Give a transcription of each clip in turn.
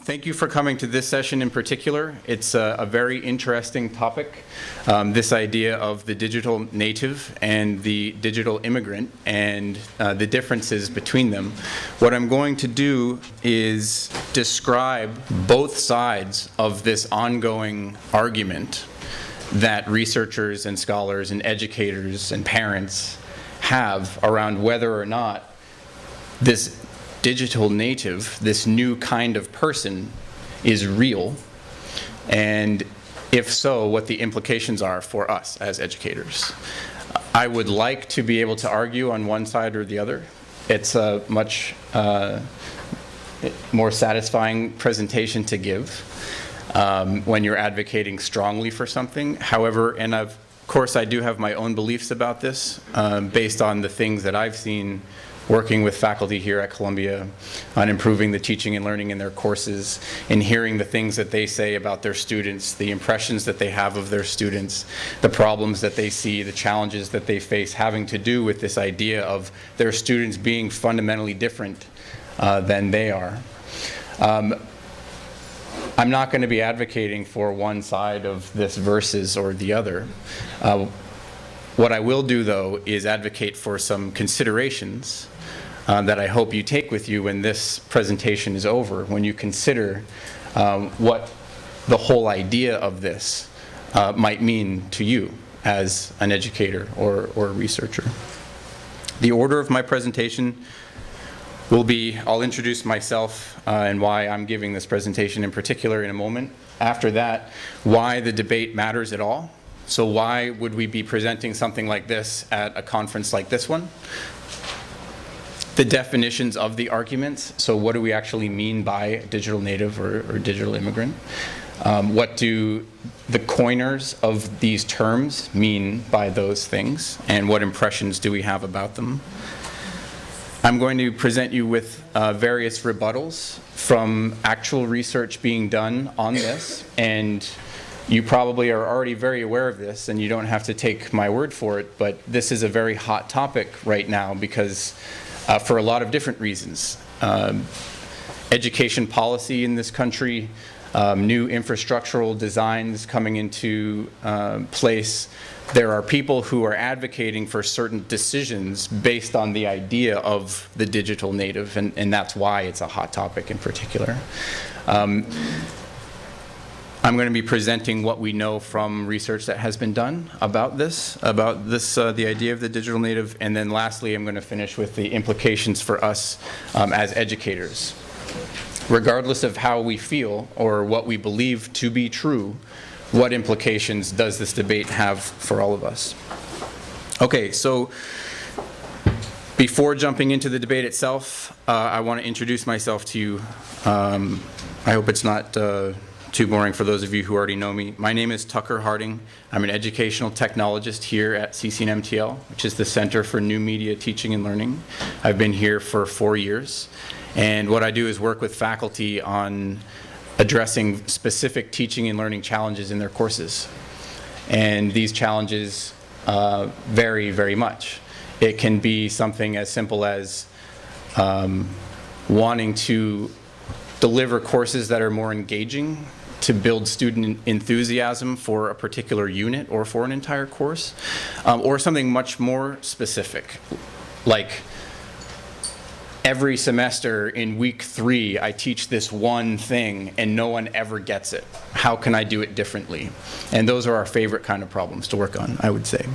Thank you for coming to this session in particular. It's a very interesting topic, this idea of the digital native and the digital immigrant and the differences between them. What I'm going to do is describe both sides of this ongoing argument that researchers and scholars and educators and parents have around whether or not this digital native, this new kind of person, is real, and if so, what the implications are for us as educators. I would like to be able to argue on one side or the other. It's a much more satisfying presentation to give when you're advocating strongly for something. However, and of course I do have my own beliefs about this based on the things that I've seen working with faculty here at Columbia on improving the teaching and learning in their courses, and hearing the things that they say about their students, the impressions that they have of their students, the problems that they see, the challenges that they face having to do with this idea of their students being fundamentally different than they are. I'm not going to be advocating for one side of this versus or the other. What I will do, though, is advocate for some considerations that I hope you take with you when this presentation is over, when you consider what the whole idea of this might mean to you as an educator or a researcher. The order of my presentation will be, I'll introduce myself and why I'm giving this presentation in particular in a moment. After that, why the debate matters at all. So why would we be presenting something like this at a conference like this one? The definitions of the arguments. So what do we actually mean by digital native or digital immigrant? What do the coiners of these terms mean by those things? And what impressions do we have about them? I'm going to present you with various rebuttals from actual research being done on this, and you probably are already very aware of this, and you don't have to take my word for it, but this is a very hot topic right now because for a lot of different reasons. Education policy in this country, new infrastructural designs coming into place. There are people who are advocating for certain decisions based on the idea of the digital native, and that's why it's a hot topic in particular. I'm going to be presenting what we know from research that has been done about this, the idea of the digital native, and then lastly, I'm going to finish with the implications for us as educators. Regardless of how we feel or what we believe to be true, what implications does this debate have for all of us? Okay, so before jumping into the debate itself, I want to introduce myself to you. I hope it's not too boring for those of you who already know me. My name is Tucker Harding. I'm an educational technologist here at CCNMTL, which is the Center for New Media Teaching and Learning. I've been here for 4 years, and what I do is work with faculty on addressing specific teaching and learning challenges in their courses. And these challenges vary very much. It can be something as simple as wanting to deliver courses that are more engaging to build student enthusiasm for a particular unit or for an entire course, or something much more specific, like every semester in week 3 I teach this one thing and no one ever gets it. How can I do it differently? And those are our favorite kind of problems to work on, I would say.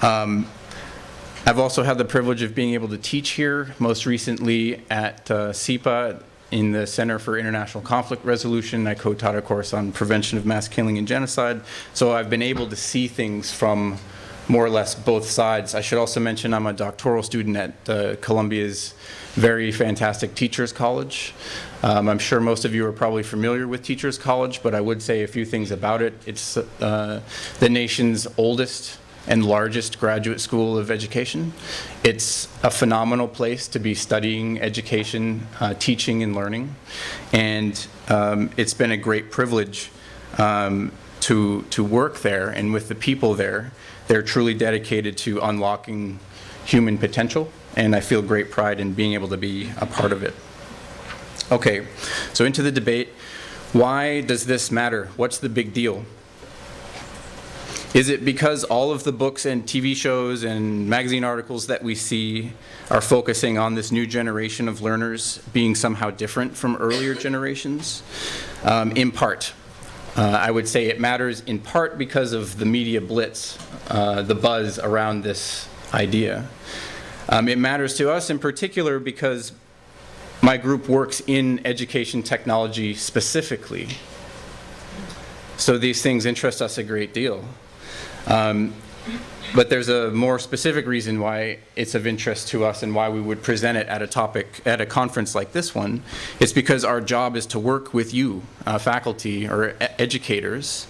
I've also had the privilege of being able to teach here, most recently at SIPA in the Center for International Conflict Resolution. I co-taught a course on prevention of mass killing and genocide. So I've been able to see things from more or less both sides. I should also mention I'm a doctoral student at Columbia's very fantastic Teachers College. I'm sure most of you are probably familiar with Teachers College, but I would say a few things about it. It's the nation's oldest and largest graduate school of education. It's a phenomenal place to be studying education, teaching and learning, and it's been a great privilege to work there, and with the people there. They're truly dedicated to unlocking human potential, and I feel great pride in being able to be a part of it. Okay, so into the debate. Why does this matter? What's the big deal? Is it because all of the books and TV shows and magazine articles that we see are focusing on this new generation of learners being somehow different from earlier generations? In part. I would say it matters in part because of the media blitz, the buzz around this idea. It matters to us in particular because my group works in education technology specifically. So these things interest us a great deal. But there's a more specific reason why it's of interest to us and why we would present it at a conference like this one. It's because our job is to work with you, faculty or educators,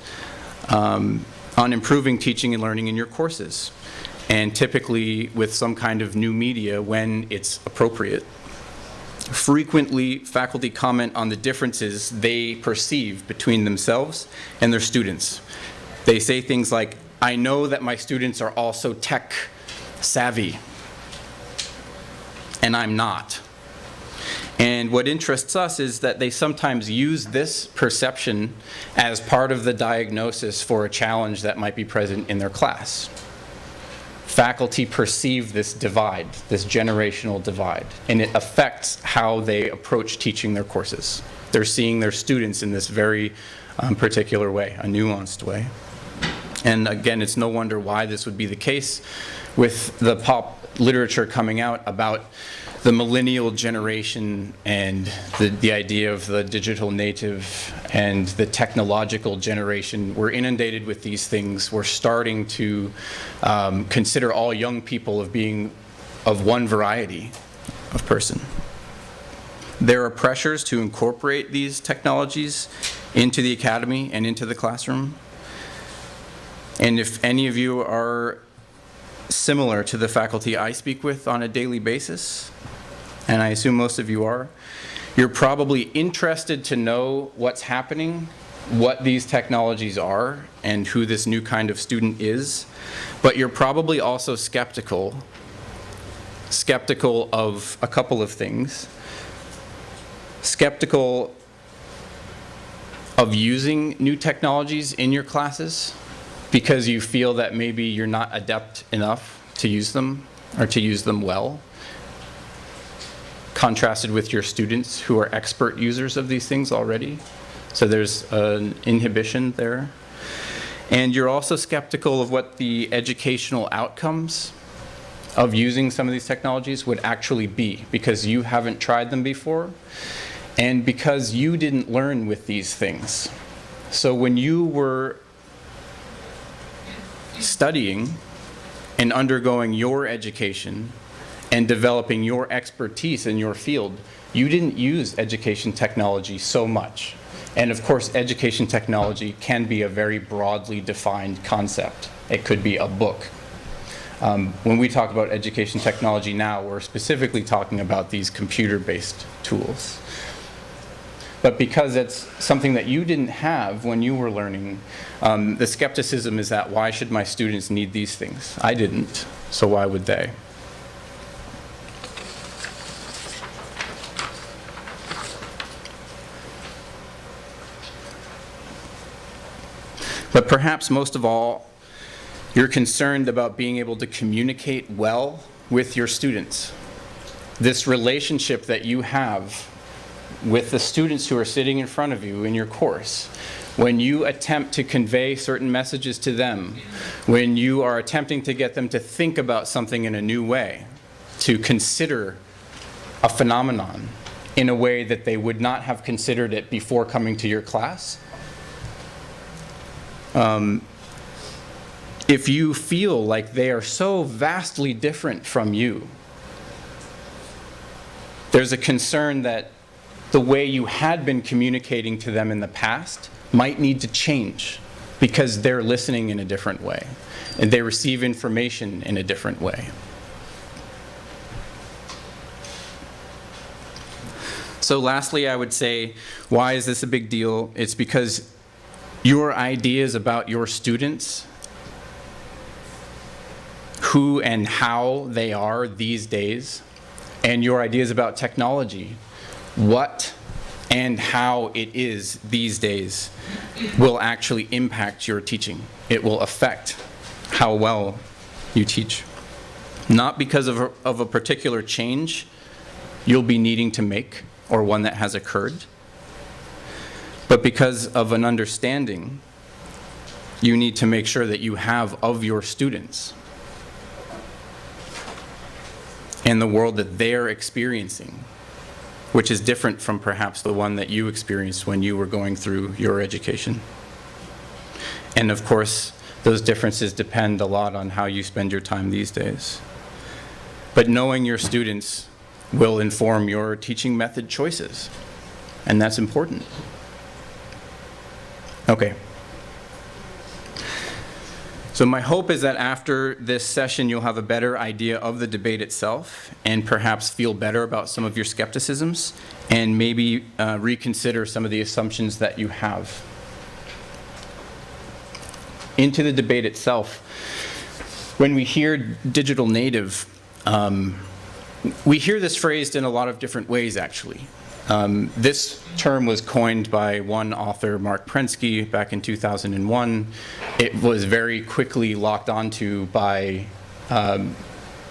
on improving teaching and learning in your courses, and typically with some kind of new media when it's appropriate. Frequently, faculty comment on the differences they perceive between themselves and their students. They say things like, I know that my students are also tech savvy, and I'm not. And what interests us is that they sometimes use this perception as part of the diagnosis for a challenge that might be present in their class. Faculty perceive this divide, this generational divide, and it affects how they approach teaching their courses. They're seeing their students in this very particular way, a nuanced way. And again, it's no wonder why this would be the case with the pop literature coming out about the millennial generation and the idea of the digital native and the technological generation. We're inundated with these things. We're starting to consider all young people of being of one variety of person. There are pressures to incorporate these technologies into the academy and into the classroom. And if any of you are similar to the faculty I speak with on a daily basis, and I assume most of you are, you're probably interested to know what's happening, what these technologies are, and who this new kind of student is, but you're probably also skeptical of a couple of things. Skeptical of using new technologies in your classes because you feel that maybe you're not adept enough to use them or to use them well, contrasted with your students who are expert users of these things already. So there's an inhibition there. And you're also skeptical of what the educational outcomes of using some of these technologies would actually be because you haven't tried them before and because you didn't learn with these things. So when you were studying and undergoing your education and developing your expertise in your field, you didn't use education technology so much. And of course, education technology can be a very broadly defined concept. It could be a book. When we talk about education technology now, we're specifically talking about these computer-based tools. But because it's something that you didn't have when you were learning, the skepticism is that why should my students need these things? I didn't, so why would they? But perhaps most of all, you're concerned about being able to communicate well with your students. This relationship that you have with the students who are sitting in front of you in your course, when you attempt to convey certain messages to them, when you are attempting to get them to think about something in a new way, to consider a phenomenon in a way that they would not have considered it before coming to your class, if you feel like they are so vastly different from you, there's a concern that the way you had been communicating to them in the past might need to change because they're listening in a different way and they receive information in a different way. So lastly, I would say, why is this a big deal? It's because your ideas about your students, who and how they are these days, and your ideas about technology, what and how it is these days will actually impact your teaching. It will affect how well you teach. Not because of a particular change you'll be needing to make or one that has occurred, but because of an understanding you need to make sure that you have of your students and the world that they're experiencing, which is different from perhaps the one that you experienced when you were going through your education. And of course, those differences depend a lot on how you spend your time these days. But knowing your students will inform your teaching method choices, and that's important. Okay. So my hope is that after this session, you'll have a better idea of the debate itself and perhaps feel better about some of your skepticisms and maybe reconsider some of the assumptions that you have. Into the debate itself, when we hear digital native, we hear this phrased in a lot of different ways, actually. This term was coined by one author, Mark Prensky, back in 2001. It was very quickly locked onto by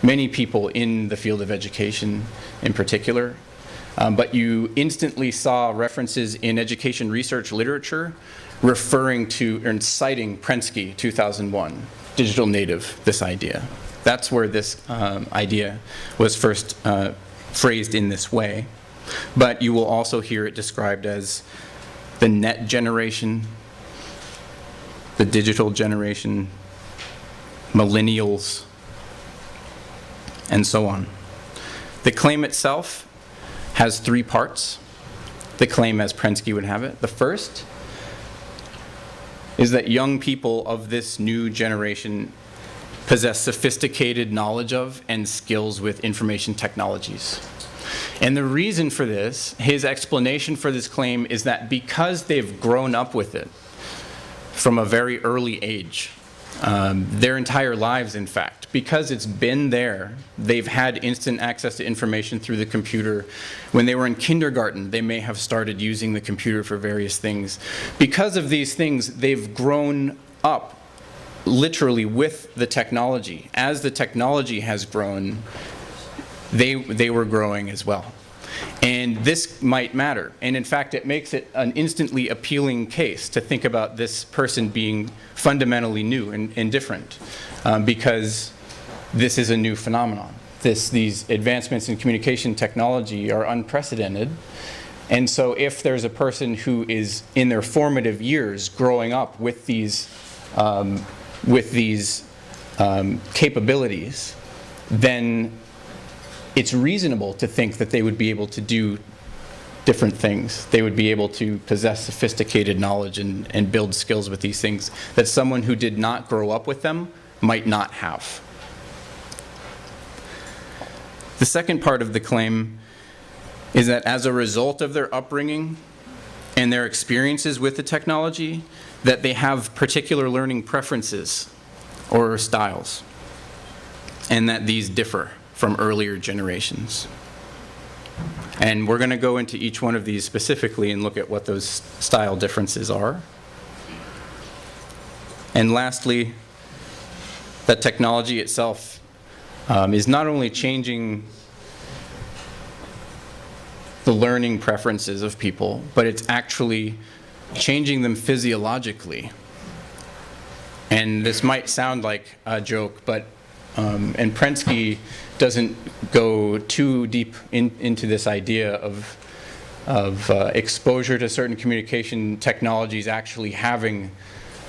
many people in the field of education in particular. But you instantly saw references in education research literature referring to and citing Prensky 2001, digital native, this idea. That's where this idea was first phrased in this way. But you will also hear it described as the net generation, the digital generation, millennials, and so on. The claim itself has three parts. The claim as Prensky would have it. The first is that young people of this new generation possess sophisticated knowledge of and skills with information technologies. And the reason for this, his explanation for this claim, is that because they've grown up with it from a very early age, their entire lives, in fact, because it's been there, they've had instant access to information through the computer. When they were in kindergarten, they may have started using the computer for various things. Because of these things, they've grown up literally with the technology. As the technology has grown, they were growing as well. And this might matter. And in fact, it makes it an instantly appealing case to think about this person being fundamentally new and different, because this is a new phenomenon. These advancements in communication technology are unprecedented. And so if there's a person who is in their formative years growing up with these capabilities, then it's reasonable to think that they would be able to do different things. They would be able to possess sophisticated knowledge and build skills with these things that someone who did not grow up with them might not have. The second part of the claim is that as a result of their upbringing and their experiences with the technology, that they have particular learning preferences or styles, and that these differ from earlier generations. And we're going to go into each one of these specifically and look at what those style differences are. And lastly, that technology itself is not only changing the learning preferences of people, but it's actually changing them physiologically. And this might sound like a joke, but and Prensky doesn't go too deep into this idea of exposure to certain communication technologies actually having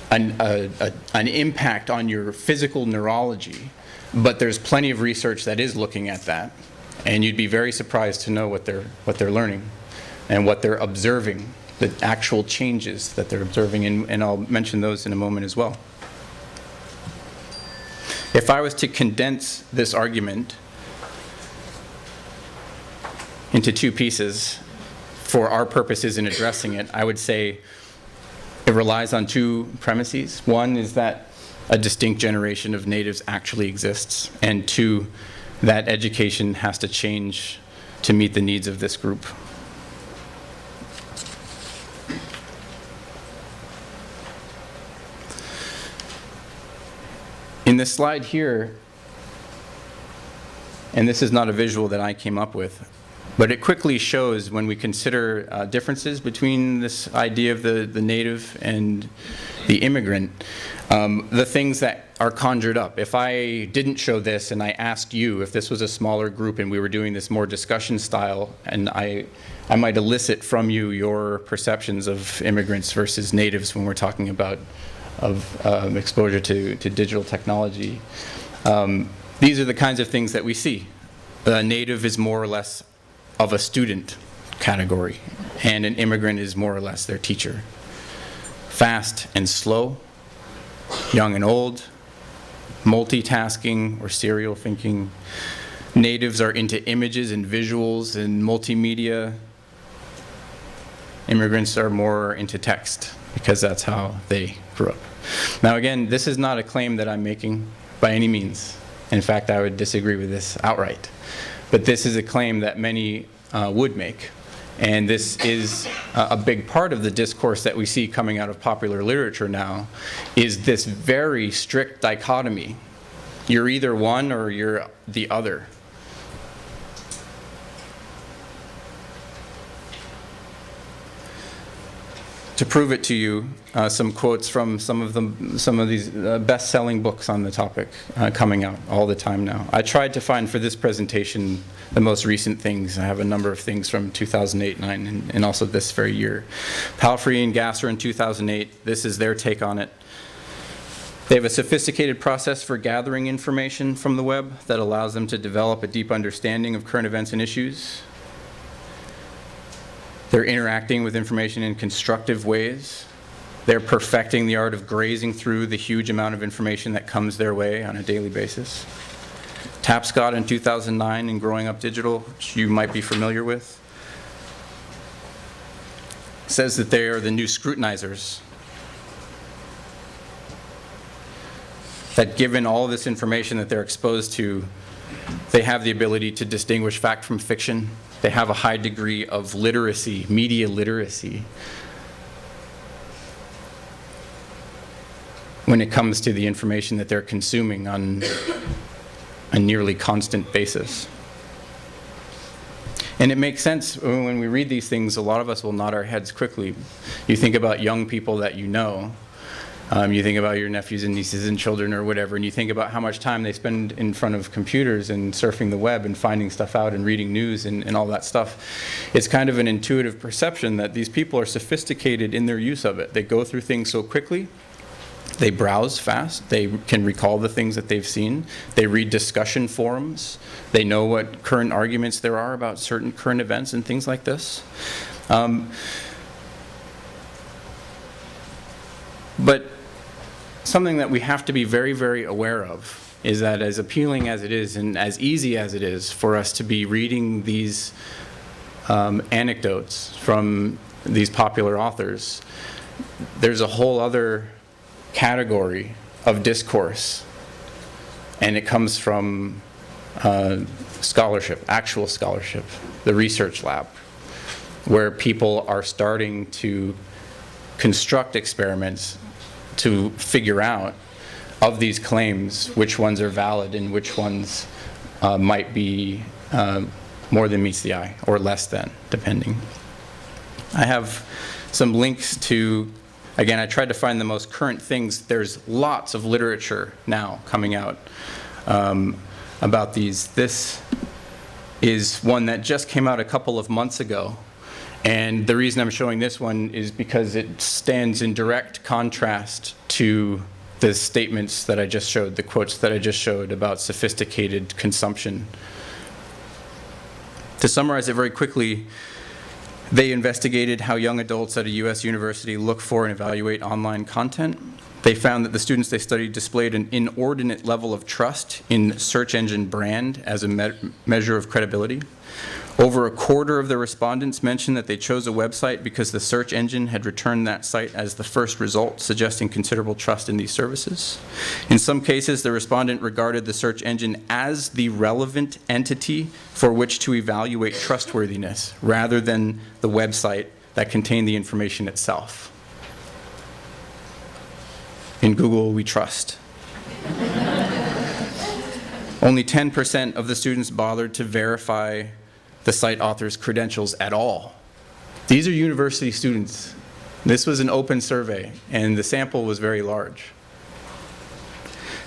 an impact on your physical neurology. But there's plenty of research that is looking at that, and you'd be very surprised to know what they're learning and what they're observing, the actual changes that they're observing, and I'll mention those in a moment as well. If I was to condense this argument into two pieces for our purposes in addressing it, I would say it relies on two premises. One is that a distinct generation of natives actually exists, and two, that education has to change to meet the needs of this group. In this slide here, and this is not a visual that I came up with, but it quickly shows when we consider differences between this idea of the native and the immigrant, the things that are conjured up. If I didn't show this and I asked you if this was a smaller group and we were doing this more discussion style, and I might elicit from you your perceptions of immigrants versus natives when we're talking about exposure to digital technology. These are the kinds of things that we see. A native is more or less of a student category, and an immigrant is more or less their teacher. Fast and slow, young and old, multitasking or serial thinking. Natives are into images and visuals and multimedia. Immigrants are more into text because that's how they grew up. Now again, this is not a claim that I'm making by any means. In fact, I would disagree with this outright. But this is a claim that many would make. And this is a big part of the discourse that we see coming out of popular literature now, is this very strict dichotomy. You're either one or you're the other. To prove it to you, some quotes from some of these best-selling books on the topic coming out all the time now. I tried to find for this presentation the most recent things. I have a number of things from 2008, 2009, and also this very year. Palfrey and Gasser in 2008, this is their take on it. They have a sophisticated process for gathering information from the web that allows them to develop a deep understanding of current events and issues. They're interacting with information in constructive ways. They're perfecting the art of grazing through the huge amount of information that comes their way on a daily basis. Tapscott in 2009 in Growing Up Digital, which you might be familiar with, says that they are the new scrutinizers. That given all of this information that they're exposed to, they have the ability to distinguish fact from fiction. They have a high degree of literacy, media literacy, when it comes to the information that they're consuming on a nearly constant basis. And it makes sense when we read these things, a lot of us will nod our heads quickly. You think about young people that you know. You think about your nephews and nieces and children or whatever, and you think about how much time they spend in front of computers and surfing the web and finding stuff out and reading news and all that stuff. It's kind of an intuitive perception that these people are sophisticated in their use of it. They go through things so quickly. They browse fast. They can recall the things that they've seen. They read discussion forums. They know what current arguments there are about certain current events and things like this. But something that we have to be very, very aware of is that as appealing as it is and as easy as it is for us to be reading these anecdotes from these popular authors, there's a whole other category of discourse, and it comes from scholarship, actual scholarship, the research lab, where people are starting to construct experiments to figure out of these claims which ones are valid and which ones might be more than meets the eye or less than, depending. I have some links to, again, I tried to find the most current things. There's lots of literature now coming out about these. This is one that just came out a couple of months ago. And the reason I'm showing this one is because it stands in direct contrast to the statements that I just showed, the quotes that I just showed about sophisticated consumption. To summarize it very quickly, they investigated how young adults at a US university look for and evaluate online content. They found that the students they studied displayed an inordinate level of trust in search engine brand as a measure of credibility. Over a quarter of the respondents mentioned that they chose a website because the search engine had returned that site as the first result, suggesting considerable trust in these services. In some cases, the respondent regarded the search engine as the relevant entity for which to evaluate trustworthiness, rather than the website that contained the information itself. In Google, we trust. Only 10% of the students bothered to verify the site author's credentials at all. These are university students. This was an open survey, and the sample was very large.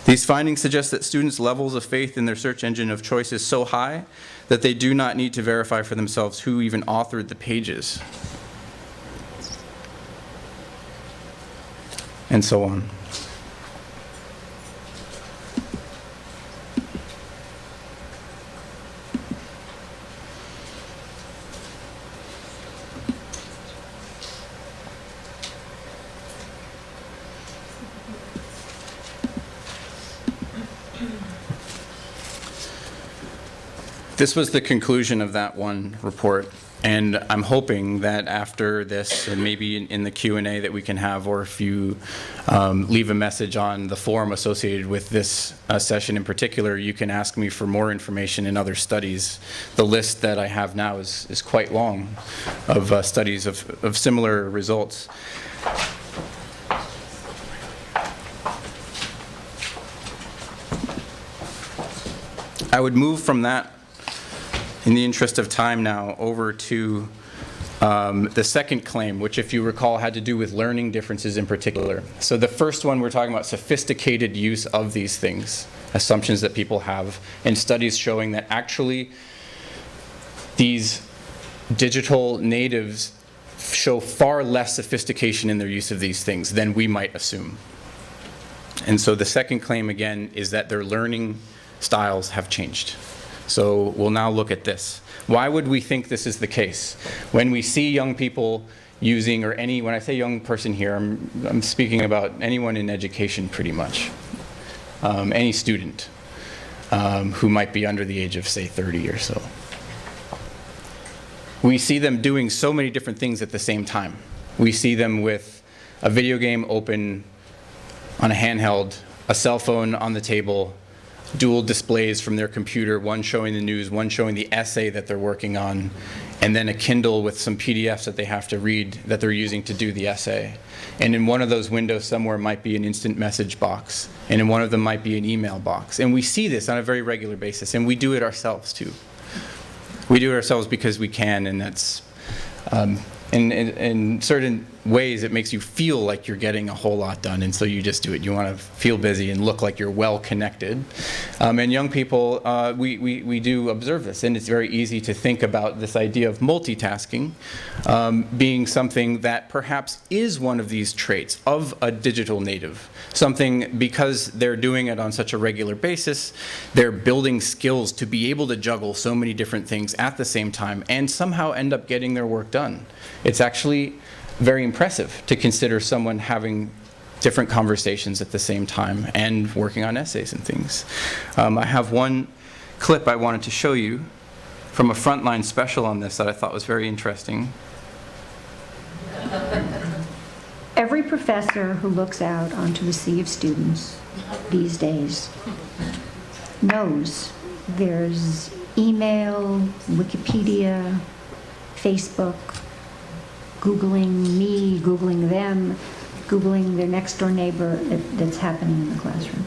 These findings suggest that students' levels of faith in their search engine of choice is so high that they do not need to verify for themselves who even authored the pages. And so on. This was the conclusion of that one report, and I'm hoping that after this, and maybe in the Q&A that we can have, or if you leave a message on the forum associated with this session in particular, you can ask me for more information in other studies. The list that I have now is quite long of studies of similar results. I would move from that, in the interest of time now, over to the second claim, which, if you recall, had to do with learning differences in particular. So the first one, we're talking about sophisticated use of these things, assumptions that people have, and studies showing that actually these digital natives show far less sophistication in their use of these things than we might assume. And so the second claim, again, is that their learning styles have changed. So we'll now look at this. Why would we think this is the case? When we see young people using, or any, when I say young person here, I'm speaking about anyone in education pretty much. Any student who might be under the age of, say, 30 or so. We see them doing so many different things at the same time. We see them with a video game open on a handheld, a cell phone on the table, dual displays from their computer, one showing the news, one showing the essay that they're working on, and then a Kindle with some PDFs that they have to read that they're using to do the essay. And in one of those windows somewhere might be an instant message box, and in one of them might be an email box. And we see this on a very regular basis, and we do it ourselves too. We do it ourselves because we can, and that's, in certain ways, it makes you feel like you're getting a whole lot done, and so you just do it. You want to feel busy and look like you're well connected. And young people, we do observe this, and it's very easy to think about this idea of multitasking being something that perhaps is one of these traits of a digital native. Something, because they're doing it on such a regular basis, they're building skills to be able to juggle so many different things at the same time and somehow end up getting their work done. It's actually very impressive to consider someone having different conversations at the same time and working on essays and things. I have one clip I wanted to show you from a Frontline special on this that I thought was very interesting. Every professor who looks out onto the sea of students these days knows there's email, Wikipedia, Facebook, Googling me, Googling them, Googling their next door neighbor that's happening in the classroom.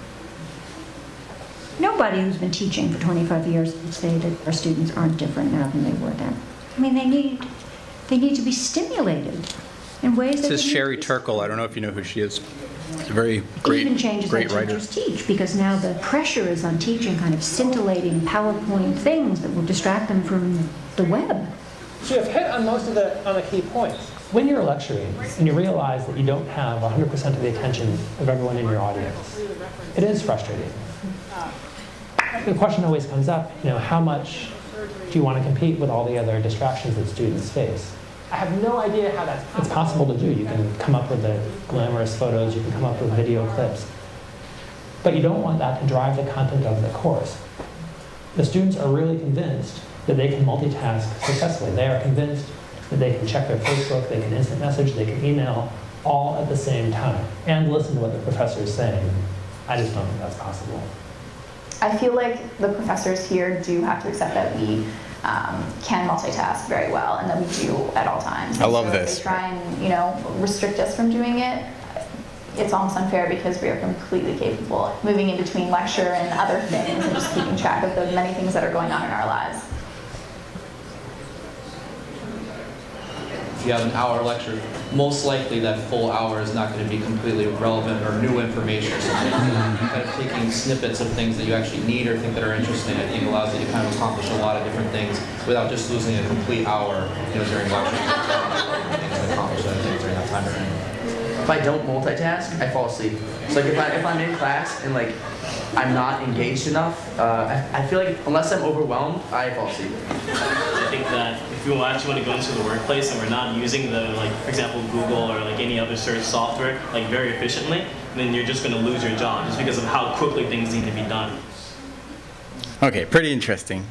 Nobody who's been teaching for 25 years would say that our students aren't different now than they were then. I mean, they need to be stimulated in ways that This is Sherry Turkle. I don't know if you know who she is. She's a very great, even changes great how writer. teachers teach, because now the pressure is on teaching kind of scintillating PowerPoint things that will distract them from the web. So you've hit on most of the key points. When you're lecturing and you realize that you don't have 100% of the attention of everyone in your audience, it is frustrating. The question always comes up, how much do you want to compete with all the other distractions that students face? I have no idea how it's possible to do. You can come up with the glamorous photos, you can come up with video clips, but you don't want that to drive the content of the course. The students are really convinced that they can multitask successfully. They are convinced that they can check their Facebook, they can instant message, they can email, all at the same time, and listen to what the professor is saying. I just don't think that's possible. I feel like the professors here do have to accept that we can multitask very well, and that we do at all times. I love so this. If they try and restrict us from doing it, it's almost unfair because we are completely capable of moving in between lecture and other things and just keeping track of the many things that are going on in our lives. If you have an hour lecture, most likely that full hour is not going to be completely relevant or new information or something. Kind of taking snippets of things that you actually need or think that are interesting, I think allows you to kind of accomplish a lot of different things without just losing a complete hour, during lecture. Things to accomplish other things during that time frame. If I don't multitask, I fall asleep. So like if I'm in class and like I'm not engaged enough, I feel like unless I'm overwhelmed, I fall asleep. I think that if we actually want to go into the workplace and we're not using the, like, for example, Google or like any other search software like very efficiently, then you're just going to lose your job just because of how quickly things need to be done. Okay, pretty interesting.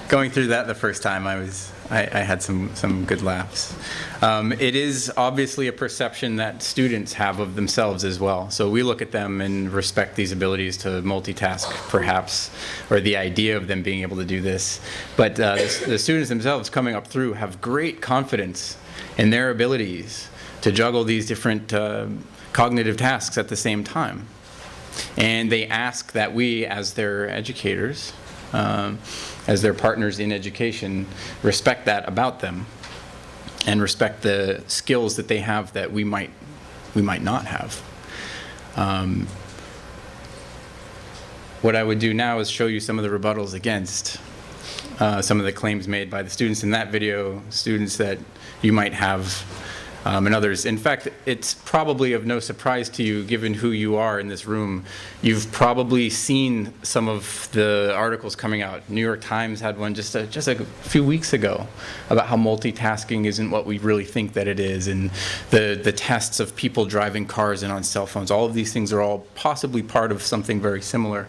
Going through that the first time, I had some good laughs. It is obviously a perception that students have of themselves as well. So we look at them and respect these abilities to multitask, perhaps, or the idea of them being able to do this. But the students themselves coming up through have great confidence in their abilities to juggle these different cognitive tasks at the same time. And they ask that we, as their educators, as their partners in education, respect that about them and respect the skills that they have that we might not have. What I would do now is show you some of the rebuttals against some of the claims made by the students in that video, students that you might have and others. In fact, it's probably of no surprise to you, given who you are in this room. You've probably seen some of the articles coming out. New York Times had one just a few weeks ago about how multitasking isn't what we really think that it is, and the tests of people driving cars and on cell phones. All of these things are all possibly part of something very similar.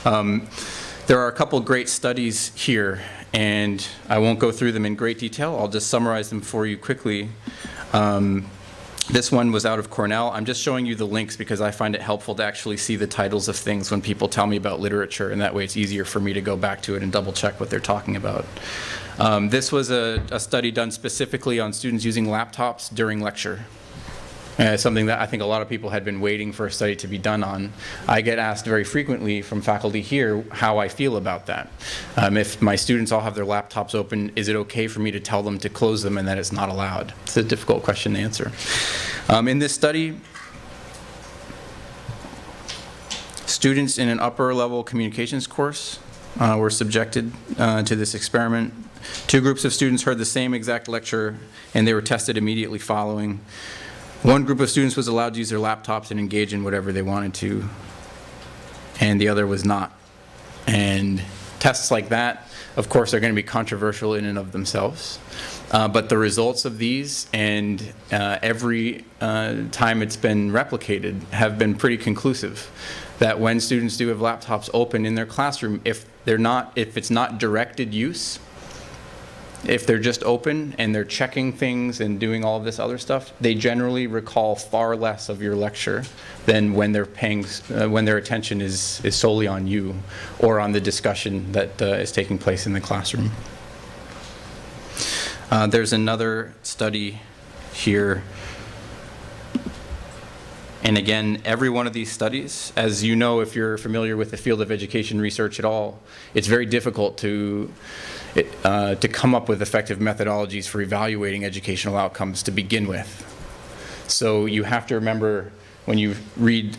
There are a couple great studies here, and I won't go through them in great detail. I'll just summarize them for you quickly. This one was out of Cornell. I'm just showing you the links because I find it helpful to actually see the titles of things when people tell me about literature, and that way it's easier for me to go back to it and double check what they're talking about. This was a study done specifically on students using laptops during lecture. Something that I think a lot of people had been waiting for a study to be done on. I get asked very frequently from faculty here how I feel about that. If my students all have their laptops open, is it okay for me to tell them to close them and that it's not allowed? It's a difficult question to answer. In this study, students in an upper level communications course were subjected to this experiment. Two groups of students heard the same exact lecture and they were tested immediately following. One group of students was allowed to use their laptops and engage in whatever they wanted to, and the other was not. And tests like that, of course, are going to be controversial in and of themselves. But the results of these, and every time it's been replicated, have been pretty conclusive. That when students do have laptops open in their classroom, if it's not directed use, if they're just open and they're checking things and doing all of this other stuff, they generally recall far less of your lecture than when they're when their attention is solely on you or on the discussion that is taking place in the classroom. There's another study here. And again, every one of these studies, as you know, if you're familiar with the field of education research at all, it's very difficult to come up with effective methodologies for evaluating educational outcomes to begin with. So you have to remember when you read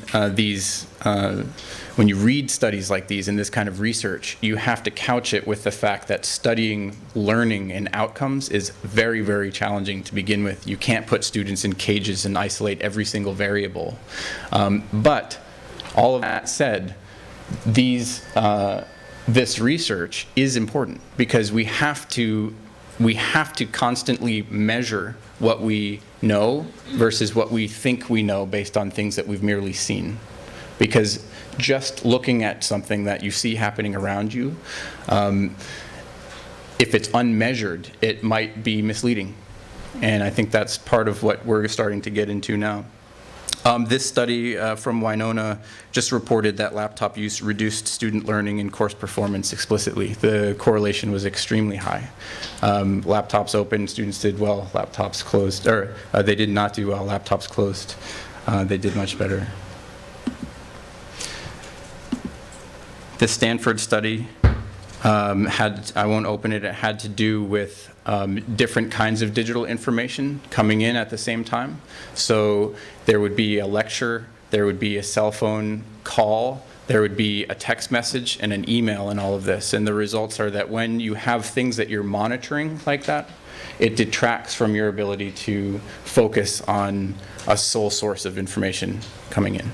when you read studies like these in this kind of research, you have to couch it with the fact that studying learning and outcomes is very, very challenging to begin with. You can't put students in cages and isolate every single variable. But all of that said, this research is important because we have to constantly measure what we know versus what we think we know based on things that we've merely seen. Because just looking at something that you see happening around you, if it's unmeasured, it might be misleading. And I think that's part of what we're starting to get into now. This study from Winona just reported that laptop use reduced student learning and course performance explicitly. The correlation was extremely high. Laptops open, students did well. Laptops closed, or they did not do well. Laptops closed, they did much better. The Stanford study I won't open it, it had to do with different kinds of digital information coming in at the same time. So there would be a lecture, there would be a cell phone call, there would be a text message and an email and all of this. And the results are that when you have things that you're monitoring like that, it detracts from your ability to focus on a sole source of information coming in.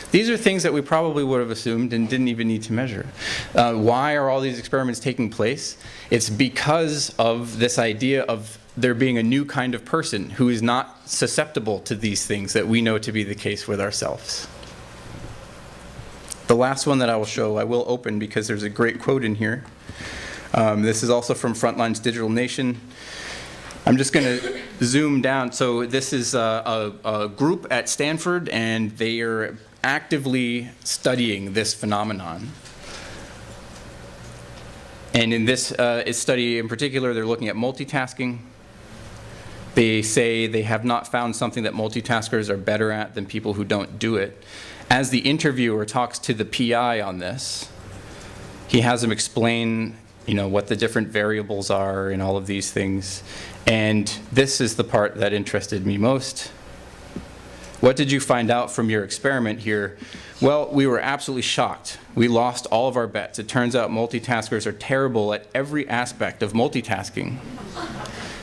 These are things that we probably would have assumed and didn't even need to measure. Why are all these experiments taking place? It's because of this idea of there being a new kind of person who is not susceptible to these things that we know to be the case with ourselves. The last one that I will show, I will open because there's a great quote in here. This is also from Frontline's Digital Nation. I'm just going to zoom down. So this is a group at Stanford, and they are actively studying this phenomenon. And in this study in particular, they're looking at multitasking. They say they have not found something that multitaskers are better at than people who don't do it. As the interviewer talks to the PI on this, he has them explain, what the different variables are and all of these things. And this is the part that interested me most. What did you find out from your experiment here? Well, we were absolutely shocked. We lost all of our bets. It turns out multitaskers are terrible at every aspect of multitasking.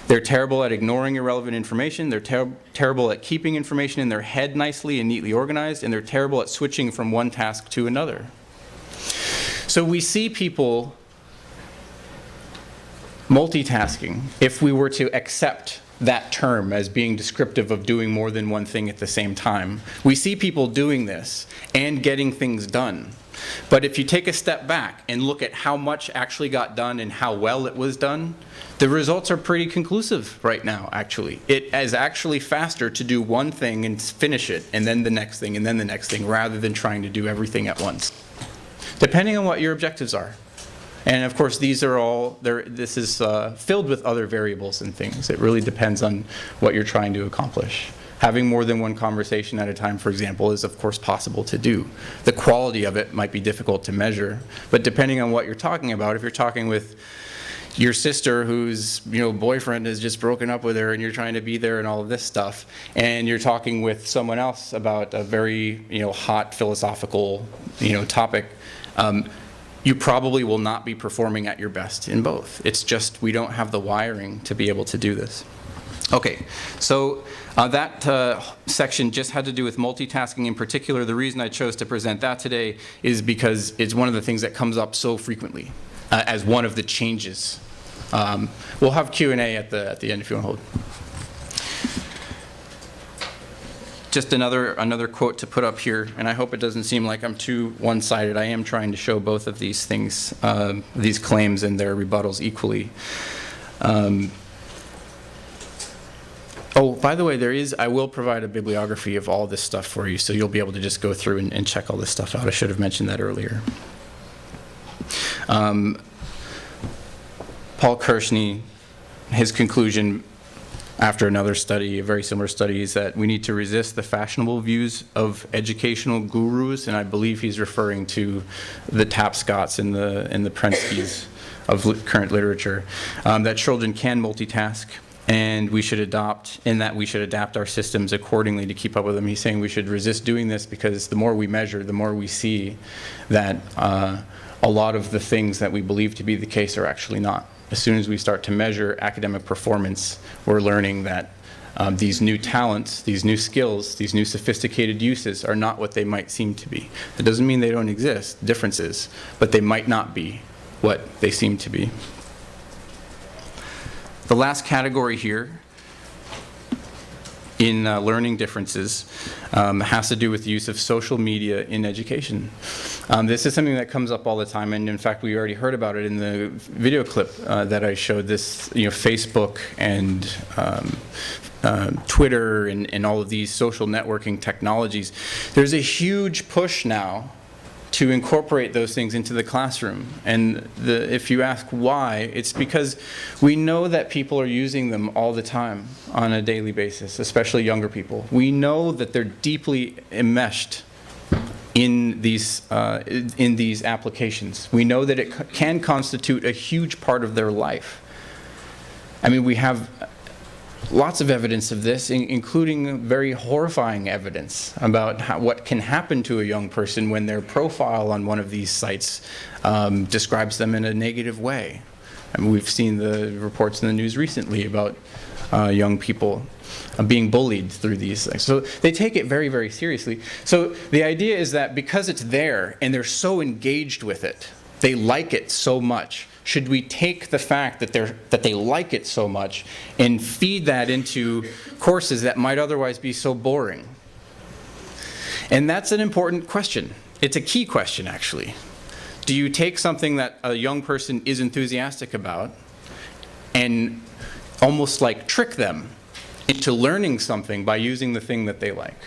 They're terrible at ignoring irrelevant information. They're terrible at keeping information in their head nicely and neatly organized. And they're terrible at switching from one task to another. So we see people multitasking if we were to accept that term as being descriptive of doing more than one thing at the same time. We see people doing this and getting things done. But if you take a step back and look at how much actually got done and how well it was done, the results are pretty conclusive right now, actually. It is actually faster to do one thing and finish it, and then the next thing, and then the next thing, rather than trying to do everything at once, depending on what your objectives are. And of course, these are all, this is filled with other variables and things. It really depends on what you're trying to accomplish. Having more than one conversation at a time, for example, is of course possible to do. The quality of it might be difficult to measure, but depending on what you're talking about, if you're talking with your sister whose boyfriend has just broken up with her and you're trying to be there and all of this stuff, and you're talking with someone else about a very hot philosophical topic, you probably will not be performing at your best in both. It's just we don't have the wiring to be able to do this. Okay, so that section just had to do with multitasking in particular. The reason I chose to present that today is because it's one of the things that comes up so frequently as one of the changes. We'll have Q&A at the end if you want to hold. Just another quote to put up here, and I hope it doesn't seem like I'm too one-sided. I am trying to show both of these things, these claims and their rebuttals equally. Oh, by the way, I will provide a bibliography of all this stuff for you, so you'll be able to just go through and check all this stuff out. I should have mentioned that earlier. Paul Kershney, his conclusion after another study, a very similar study, is that we need to resist the fashionable views of educational gurus, and I believe he's referring to the Tapscotts and the Prensky's of current literature, that children can multitask, and we should adapt our systems accordingly to keep up with them. He's saying we should resist doing this because the more we measure, the more we see that a lot of the things that we believe to be the case are actually not. As soon as we start to measure academic performance, we're learning that these new talents, these new skills, these new sophisticated uses are not what they might seem to be. That doesn't mean they don't exist, differences, but they might not be what they seem to be. The last category here in learning differences has to do with the use of social media in education. This is something that comes up all the time, and in fact, we already heard about it in the video clip that I showed. This, Facebook and Twitter and all of these social networking technologies. There's a huge push now to incorporate those things into the classroom. And if you ask why, it's because we know that people are using them all the time on a daily basis, especially younger people. We know that they're deeply enmeshed in these applications. We know that it can constitute a huge part of their life. I mean, we have lots of evidence of this, including very horrifying evidence about what can happen to a young person when their profile on one of these sites describes them in a negative way. I mean, we've seen the reports in the news recently about young people being bullied through these things. So they take it very, very seriously. So the idea is that because it's there and they're so engaged with it, they like it so much, should we take the fact that they like it so much and feed that into courses that might otherwise be so boring? And that's an important question. It's a key question, actually. Do you take something that a young person is enthusiastic about and almost like trick them into learning something by using the thing that they like?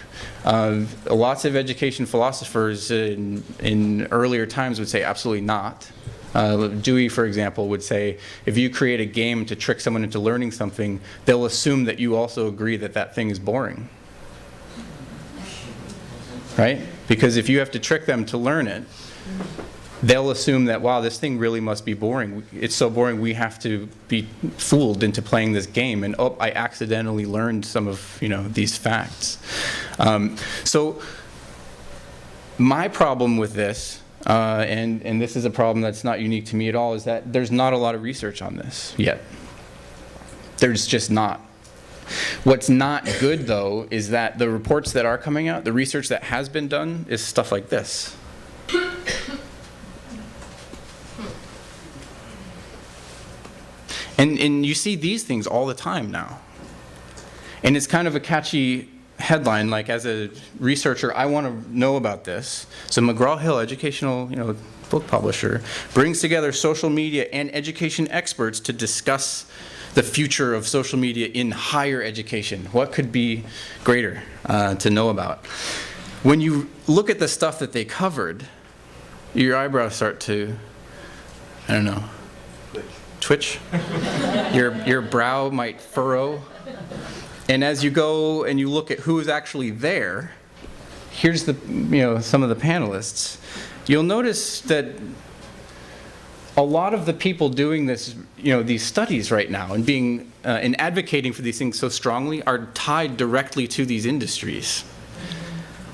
Lots of education philosophers in earlier times would say absolutely not. Dewey, for example, would say, if you create a game to trick someone into learning something, they'll assume that you also agree that that thing is boring. Right? Because if you have to trick them to learn it, they'll assume that, wow, this thing really must be boring. It's so boring we have to be fooled into playing this game, and oh, I accidentally learned some of these facts. So my problem with this, and this is a problem that's not unique to me at all, is that there's not a lot of research on this yet. There's just not. What's not good, though, is that the reports that are coming out, the research that has been done, is stuff like this. And you see these things all the time now. And it's kind of a catchy headline, like as a researcher, I want to know about this. So McGraw-Hill, educational book publisher, brings together social media and education experts to discuss the future of social media in higher education. What could be greater to know about? When you look at the stuff that they covered, your eyebrows start to, I don't know, twitch. Your brow might furrow. And as you go and you look at who is actually there, here's some of the panelists. You'll notice that a lot of the people doing this, these studies right now and being and advocating for these things so strongly are tied directly to these industries.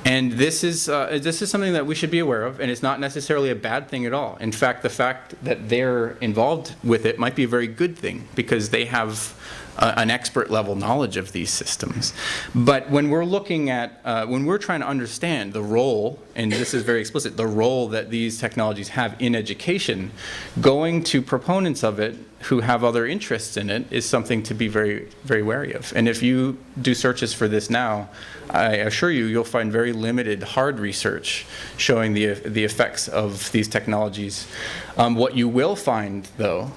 And this is something that we should be aware of, and it's not necessarily a bad thing at all. In fact, the fact that they're involved with it might be a very good thing, because they have an expert level knowledge of these systems. But when we're looking at, when we're trying to understand the role, and this is very explicit, the role that these technologies have in education, going to proponents of it who have other interests in it is something to be very, very wary of. And if you do searches for this now, I assure you, you'll find very limited hard research showing the effects of these technologies. What you will find, though,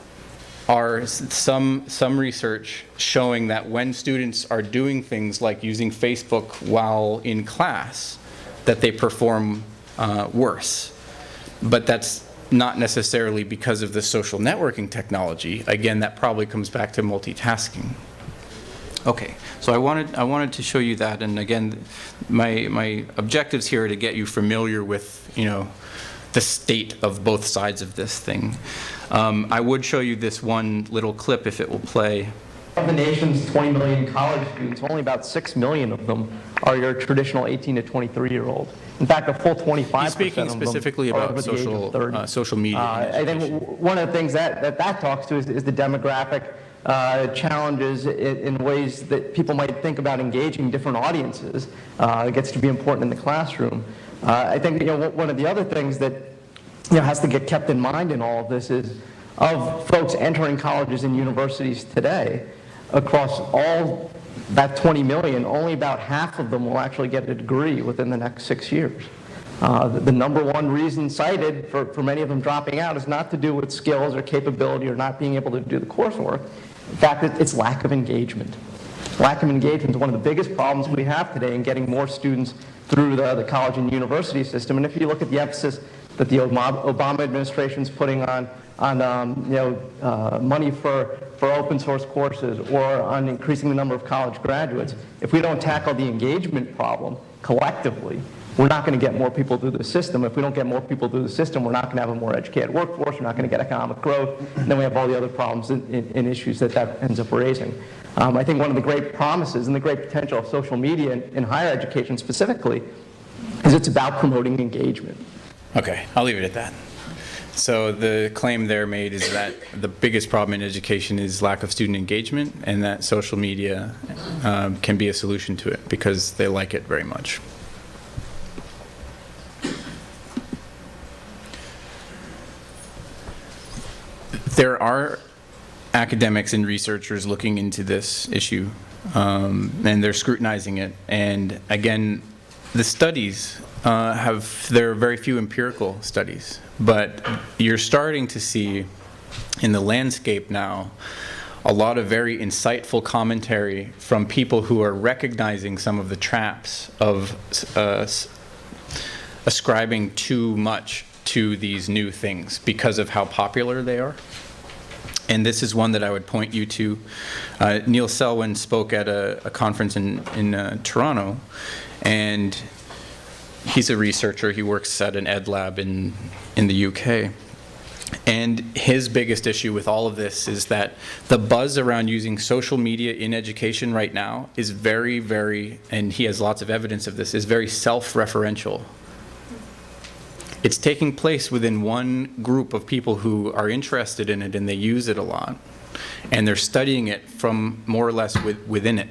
are some research showing that when students are doing things like using Facebook while in class, that they perform worse. But that's not necessarily because of the social networking technology. Again, that probably comes back to multitasking. Okay, so I wanted to show you that, and again, my objectives here are to get you familiar with the state of both sides of this thing. I would show you this one little clip if it will play. Of the nation's 20 million college students, only about 6 million of them are your traditional 18 to 23-year-old. In fact, a full 25% He's speaking of them specifically are about over the age of 30. social media. I think one of the things that talks to is the demographic challenges in ways that people might think about engaging different audiences. It gets to be important in the classroom. I think one of the other things that has to get kept in mind in all of this is, of folks entering colleges and universities today, across all that 20 million, only about half of them will actually get a degree within the next 6 years. The number one reason cited for many of them dropping out is not to do with skills or capability or not being able to do the coursework. In fact, it's lack of engagement. Lack of engagement is one of the biggest problems we have today in getting more students through the college and university system. And if you look at the emphasis that the Obama administration is putting on money for open source courses or on increasing the number of college graduates, if we don't tackle the engagement problem collectively, we're not going to get more people through the system. If we don't get more people through the system, we're not going to have a more educated workforce, we're not going to get economic growth, and then we have all the other problems and issues that ends up raising. I think one of the great promises and the great potential of social media in higher education specifically is it's about promoting engagement. Okay, I'll leave it at that. So the claim there made is that the biggest problem in education is lack of student engagement, and that social media can be a solution to it because they like it very much. There are academics and researchers looking into this issue, and they're scrutinizing it. And again, the studies there are very few empirical studies, but you're starting to see in the landscape now a lot of very insightful commentary from people who are recognizing some of the traps of ascribing too much to these new things because of how popular they are. And this is one that I would point you to. Neil Selwyn spoke at a conference in Toronto, and he's a researcher. He works at an ed lab in the UK. And his biggest issue with all of this is that the buzz around using social media in education right now is very, very, and he has lots of evidence of this, is very self-referential. It's taking place within one group of people who are interested in it and they use it a lot. And they're studying it from more or less within it.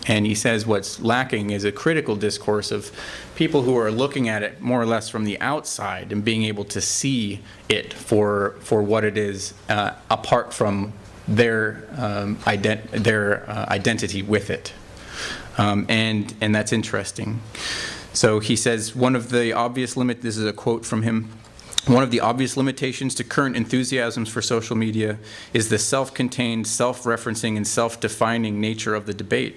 And he says what's lacking is a critical discourse of people who are looking at it more or less from the outside and being able to see it for what it is, apart from their identity with it. And that's interesting. So he says one of the obvious this is a quote from him, one of the obvious limitations to current enthusiasms for social media is the self-contained, self-referencing, and self-defining nature of the debate.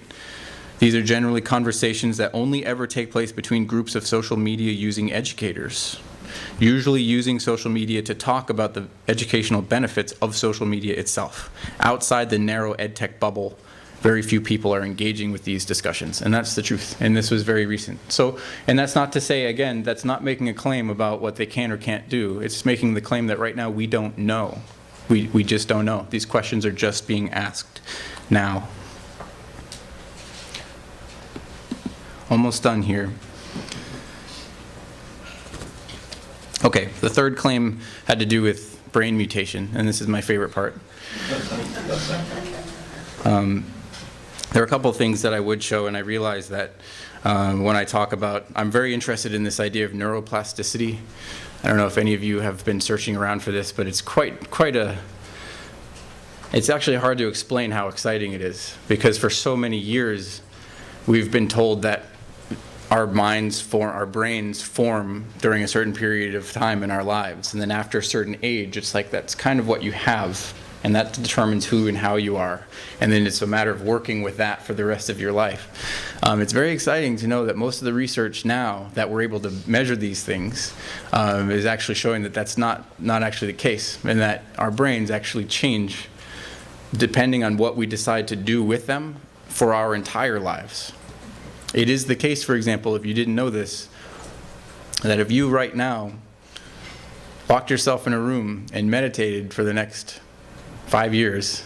These are generally conversations that only ever take place between groups of social media using educators, usually using social media to talk about the educational benefits of social media itself. Outside the narrow edtech bubble, very few people are engaging with these discussions, and that's the truth, and this was very recent. So, and that's not to say, again, that's not making a claim about what they can or can't do. It's making the claim that right now we don't know. We just don't know. These questions are just being asked now. Almost done here. Okay, the third claim had to do with brain mutation, and this is my favorite part. There are a couple of things that I would show, and I realize that when I talk about, I'm very interested in this idea of neuroplasticity. I don't know if any of you have been searching around for this, but it's it's actually hard to explain how exciting it is, because for so many years we've been told that our brains form during a certain period of time in our lives, and then after a certain age, it's like that's kind of what you have, and that determines who and how you are, and then it's a matter of working with that for the rest of your life. It's very exciting to know that most of the research now that we're able to measure these things is actually showing that that's not actually the case, and that our brains actually change depending on what we decide to do with them for our entire lives. It is the case, for example, if you didn't know this, that if you right now locked yourself in a room and meditated for the next 5 years,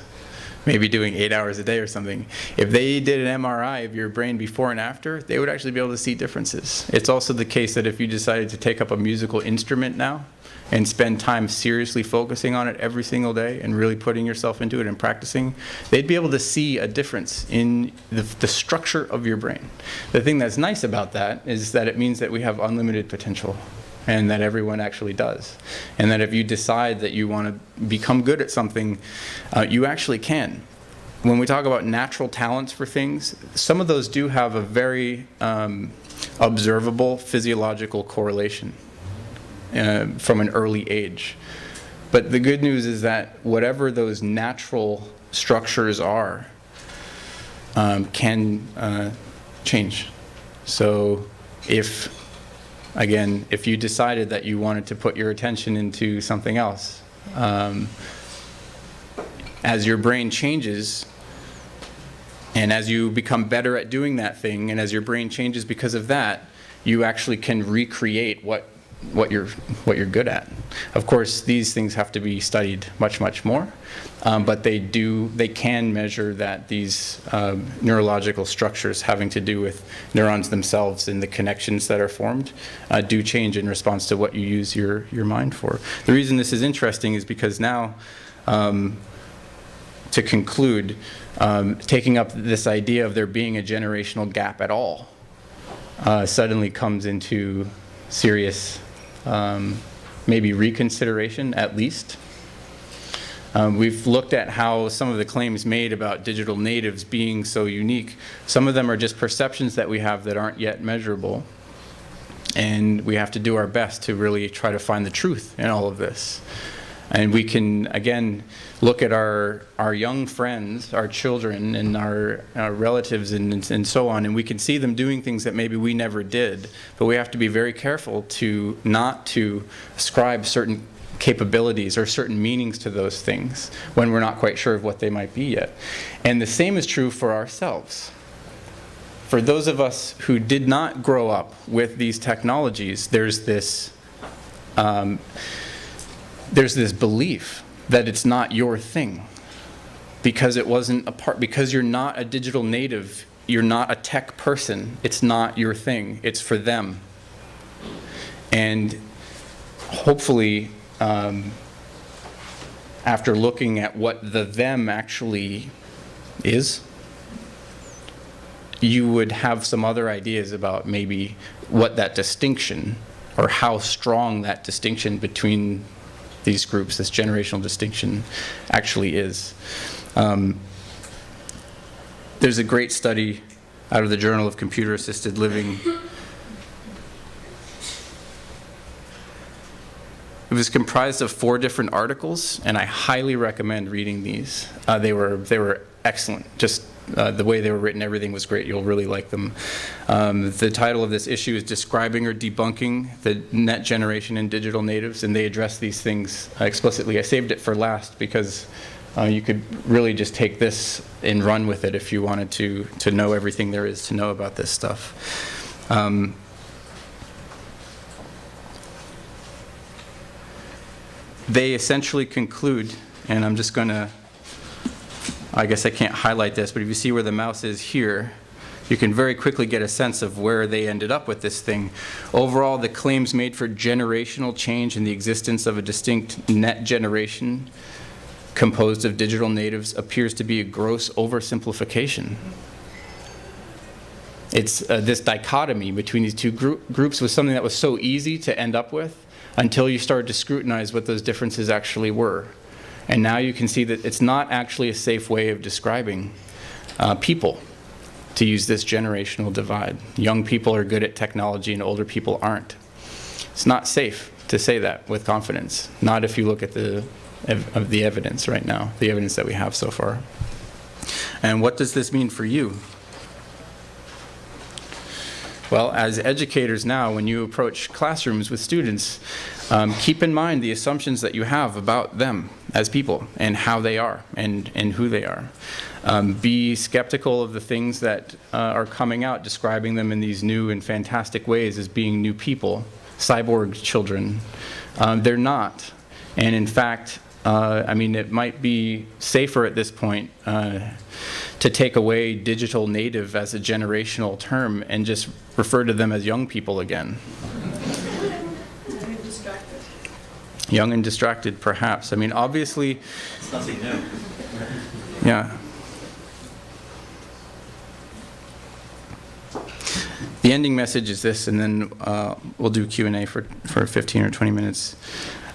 maybe doing 8 hours a day or something, if they did an MRI of your brain before and after, they would actually be able to see differences. It's also the case that if you decided to take up a musical instrument now and spend time seriously focusing on it every single day and really putting yourself into it and practicing, they'd be able to see a difference in the structure of your brain. The thing that's nice about that is that it means that we have unlimited potential, and that everyone actually does. And that if you decide that you want to become good at something, you actually can. when we talk about natural talents for things, some of those do have a very observable physiological correlation from an early age. But the good news is that whatever those natural structures are can change. So if you decided that you wanted to put your attention into something else, as your brain changes, and as you become better at doing that thing, and as your brain changes because of that, you actually can recreate what you're good at. Of course, these things have to be studied much, much more, but they can measure that these neurological structures having to do with neurons themselves and the connections that are formed do change in response to what you use your mind for. The reason this is interesting is because now, to conclude, taking up this idea of there being a generational gap at all suddenly comes into serious maybe reconsideration, at least. We've looked at how some of the claims made about digital natives being so unique, some of them are just perceptions that we have that aren't yet measurable. And we have to do our best to really try to find the truth in all of this. And we can, again, look at our young friends, our children, and our relatives and so on, and we can see them doing things that maybe we never did. But we have to be very careful not to ascribe certain capabilities or certain meanings to those things when we're not quite sure of what they might be yet. And the same is true for ourselves. For those of us who did not grow up with these technologies, there's this belief that it's not your thing because it wasn't a part, because you're not a digital native, you're not a tech person, it's not your thing, it's for them. And hopefully, after looking at what the them actually is, you would have some other ideas about maybe what that distinction, or how strong that distinction between these groups, this generational distinction, actually is. There's a great study out of the Journal of Computer Assisted Living. It was comprised of 4 different articles, and I highly recommend reading these. They were excellent. Just the way they were written, everything was great. You'll really like them. The title of this issue is Describing or Debunking the Net Generation in Digital Natives, and they address these things explicitly. I saved it for last because you could really just take this and run with it if you wanted to know everything there is to know about this stuff. They essentially conclude, and I'm just going to, I guess I can't highlight this, but if you see where the mouse is here, you can very quickly get a sense of where they ended up with this thing. Overall, the claims made for generational change in the existence of a distinct net generation composed of digital natives appears to be a gross oversimplification. It's this dichotomy between these two groups was something that was so easy to end up with until you started to scrutinize what those differences actually were. And now you can see that it's not actually a safe way of describing people, to use this generational divide. Young people are good at technology and older people aren't. It's not safe to say that with confidence, not if you look at the evidence right now, the evidence that we have so far. And what does this mean for you? Well, as educators now, when you approach classrooms with students, keep in mind the assumptions that you have about them as people and how they are and who they are. Be skeptical of the things that are coming out, describing them in these new and fantastic ways as being new people, cyborg children. They're not. And in fact, I mean, it might be safer at this point to take away digital native as a generational term and just refer to them as young people again. Young and distracted. Young and distracted, perhaps. I mean, obviously. It's nothing new. Yeah. The ending message is this, and then we'll do Q&A for 15 or 20 minutes.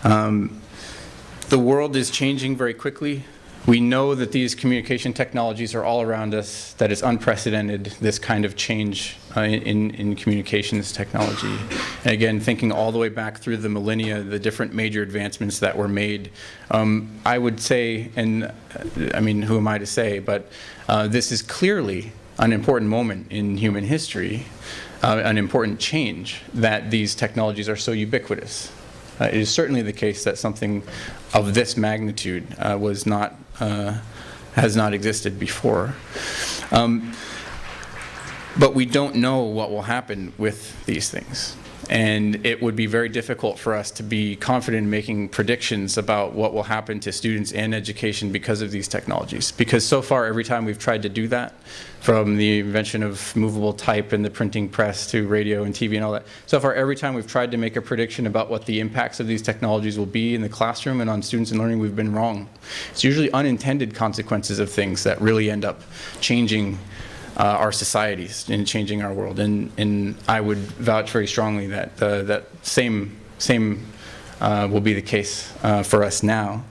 The world is changing very quickly. We know that these communication technologies are all around us, that it's unprecedented, this kind of change in communications technology. And again, thinking all the way back through the millennia, the different major advancements that were made, I would say, and I mean, who am I to say, but this is clearly an important moment in human history, an important change that these technologies are so ubiquitous. It is certainly the case that something of this magnitude has not existed before. But we don't know what will happen with these things. And it would be very difficult for us to be confident in making predictions about what will happen to students and education because of these technologies. Because so far, every time we've tried to do that, from the invention of movable type and the printing press to radio and TV and all that, so far, every time we've tried to make a prediction about what the impacts of these technologies will be in the classroom and on students and learning, we've been wrong. It's usually unintended consequences of things that really end up changing our societies and changing our world, and I would vouch very strongly that that same will be the case for us now.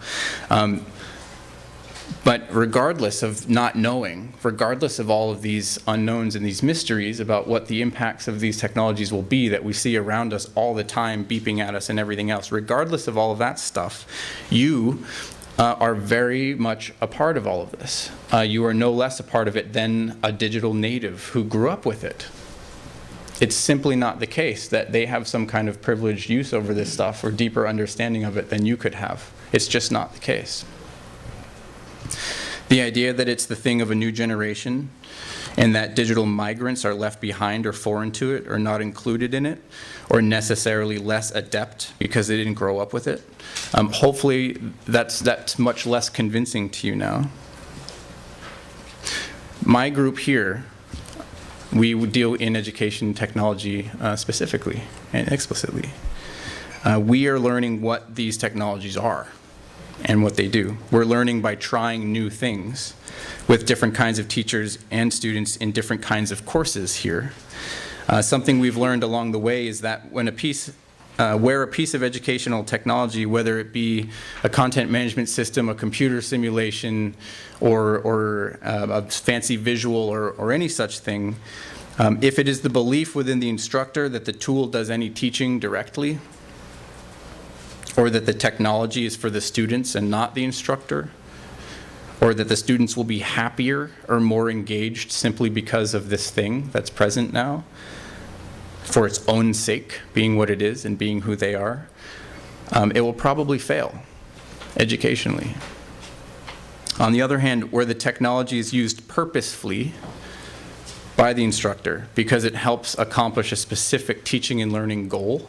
But regardless of not knowing, regardless of all of these unknowns and these mysteries about what the impacts of these technologies will be that we see around us all the time, beeping at us and everything else, regardless of all of that stuff, you are very much a part of all of this. You are no less a part of it than a digital native who grew up with it. It's simply not the case that they have some kind of privileged use over this stuff or deeper understanding of it than you could have. It's just not the case. The idea that it's the thing of a new generation and that digital migrants are left behind or foreign to it or not included in it or necessarily less adept because they didn't grow up with it, hopefully that's much less convincing to you now. My group here, we deal in education technology specifically and explicitly. We are learning what these technologies are and what they do. We're learning by trying new things with different kinds of teachers and students in different kinds of courses here. Something we've learned along the way is that when where a piece of educational technology, whether it be a content management system, a computer simulation, or a fancy visual or any such thing, if it is the belief within the instructor that the tool does any teaching directly, or that the technology is for the students and not the instructor, or that the students will be happier or more engaged simply because of this thing that's present now, for its own sake, being what it is and being who they are, it will probably fail educationally. On the other hand, where the technology is used purposefully by the instructor because it helps accomplish a specific teaching and learning goal,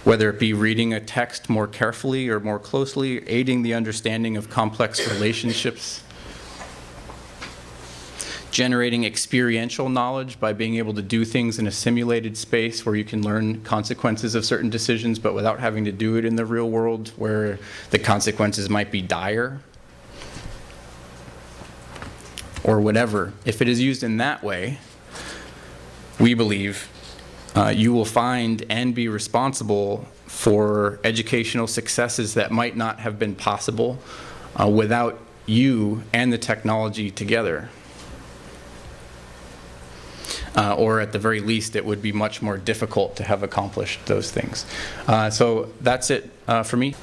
whether it be reading a text more carefully or more closely, aiding the understanding of complex relationships, generating experiential knowledge by being able to do things in a simulated space where you can learn consequences of certain decisions but without having to do it in the real world where the consequences might be dire, or whatever. If it is used in that way, we believe you will find and be responsible for educational successes that might not have been possible without you and the technology together. Or at the very least, it would be much more difficult to have accomplished those things. So that's it for me.